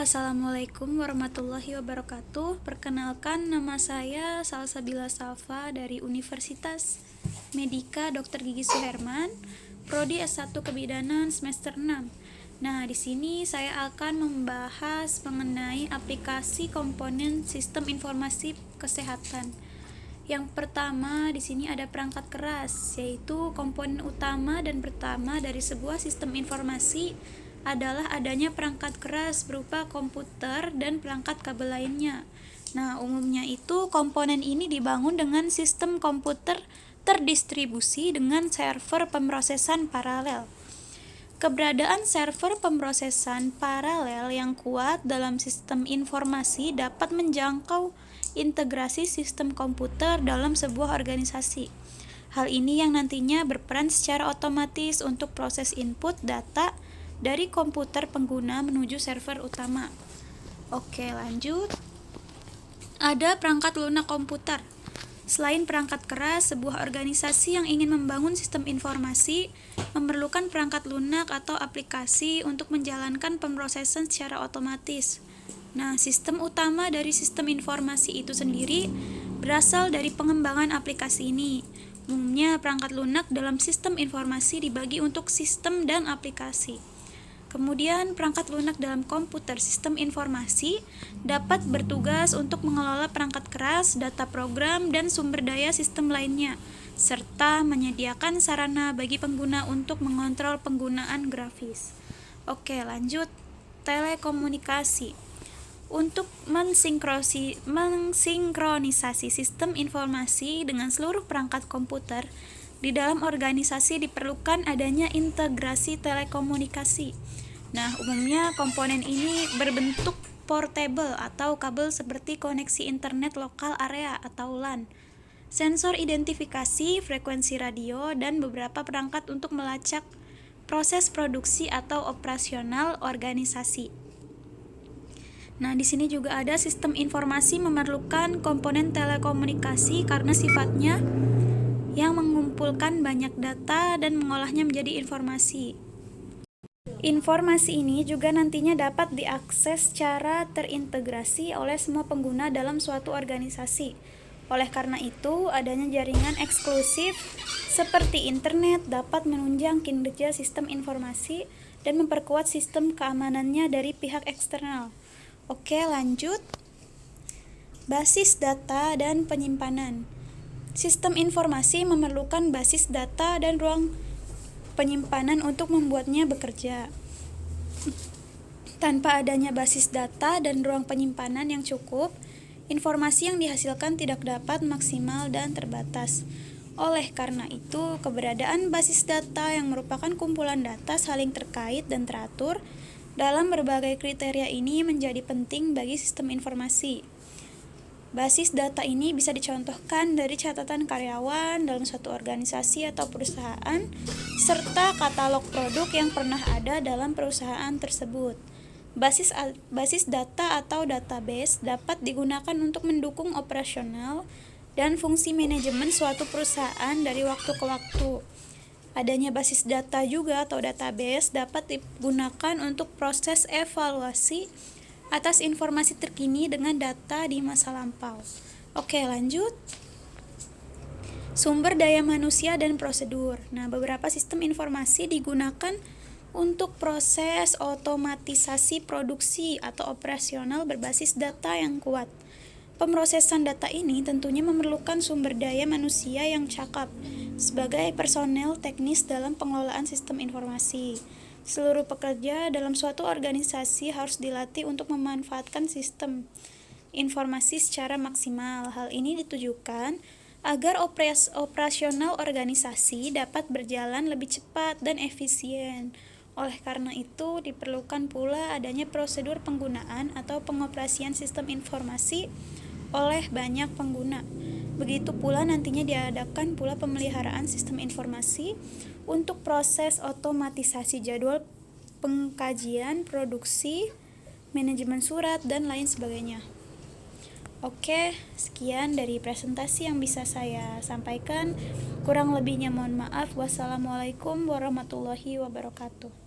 Assalamualaikum warahmatullahi wabarakatuh. Perkenalkan, nama saya Salsabila Salva dari Universitas Medika Dr. Gigi Suherman, Prodi S1 Kebidanan semester 6. Nah, di sini saya akan membahas mengenai aplikasi komponen sistem informasi kesehatan. Yang pertama, di sini ada perangkat keras, yaitu komponen utama dan pertama dari sebuah sistem informasi adalah adanya perangkat keras berupa komputer dan perangkat kabel lainnya. Nah, umumnya itu komponen ini dibangun dengan sistem komputer terdistribusi dengan server pemrosesan paralel. Keberadaan server pemrosesan paralel yang kuat dalam sistem informasi dapat menjangkau integrasi sistem komputer dalam sebuah organisasi. Hal ini yang nantinya berperan secara otomatis untuk proses input data dari komputer pengguna menuju server utama. Oke, lanjut. Ada perangkat lunak komputer. Selain perangkat keras, sebuah organisasi yang ingin membangun sistem informasi memerlukan perangkat lunak atau aplikasi untuk menjalankan pemrosesan secara otomatis. Nah, sistem utama dari sistem informasi itu sendiri berasal dari pengembangan aplikasi ini. Umumnya, perangkat lunak dalam sistem informasi dibagi untuk sistem dan aplikasi. Kemudian, perangkat lunak dalam komputer sistem informasi dapat bertugas untuk mengelola perangkat keras, data program, dan sumber daya sistem lainnya, serta menyediakan sarana bagi pengguna untuk mengontrol penggunaan grafis. Oke, lanjut. Telekomunikasi. Untuk mensinkronisasi sistem informasi dengan seluruh perangkat komputer, di dalam organisasi diperlukan adanya integrasi telekomunikasi. Nah, umumnya komponen ini berbentuk portable atau kabel seperti koneksi internet lokal area atau LAN, sensor identifikasi, frekuensi radio, dan beberapa perangkat untuk melacak proses produksi atau operasional organisasi. Nah, di sini juga ada sistem informasi memerlukan komponen telekomunikasi karena sifatnya yang mengumpulkan banyak data dan mengolahnya menjadi informasi. Informasi ini juga nantinya dapat diakses secara terintegrasi oleh semua pengguna dalam suatu organisasi. Oleh karena itu, adanya jaringan eksklusif seperti internet dapat menunjang kinerja sistem informasi dan memperkuat sistem keamanannya dari pihak eksternal. Oke, lanjut. Basis data dan penyimpanan. Sistem informasi memerlukan basis data dan ruang penyimpanan untuk membuatnya bekerja. Tanpa adanya basis data dan ruang penyimpanan yang cukup, informasi yang dihasilkan tidak dapat maksimal dan terbatas. Oleh karena itu, keberadaan basis data yang merupakan kumpulan data saling terkait dan teratur dalam berbagai kriteria ini menjadi penting bagi sistem informasi. Basis data ini bisa dicontohkan dari catatan karyawan dalam suatu organisasi atau perusahaan, serta katalog produk yang pernah ada dalam perusahaan tersebut. Basis data atau database dapat digunakan untuk mendukung operasional dan fungsi manajemen suatu perusahaan dari waktu ke waktu. Adanya basis data juga atau database dapat digunakan untuk proses evaluasi atas informasi terkini dengan data di masa lampau. Oke, lanjut. Sumber daya manusia dan prosedur. Nah, beberapa sistem informasi digunakan untuk proses otomatisasi produksi atau operasional berbasis data yang kuat. Pemrosesan data ini tentunya memerlukan sumber daya manusia yang cakap sebagai personel teknis dalam pengelolaan sistem informasi. Seluruh pekerja dalam suatu organisasi harus dilatih untuk memanfaatkan sistem informasi secara maksimal. Hal ini ditujukan agar operasional organisasi dapat berjalan lebih cepat dan efisien. Oleh karena itu, diperlukan pula adanya prosedur penggunaan atau pengoperasian sistem informasi oleh banyak pengguna. Begitu pula nantinya diadakan pula pemeliharaan sistem informasi untuk proses otomatisasi jadwal pengkajian, produksi, manajemen surat, dan lain sebagainya. Oke, sekian dari presentasi yang bisa saya sampaikan. Kurang lebihnya mohon maaf. Wassalamualaikum warahmatullahi wabarakatuh.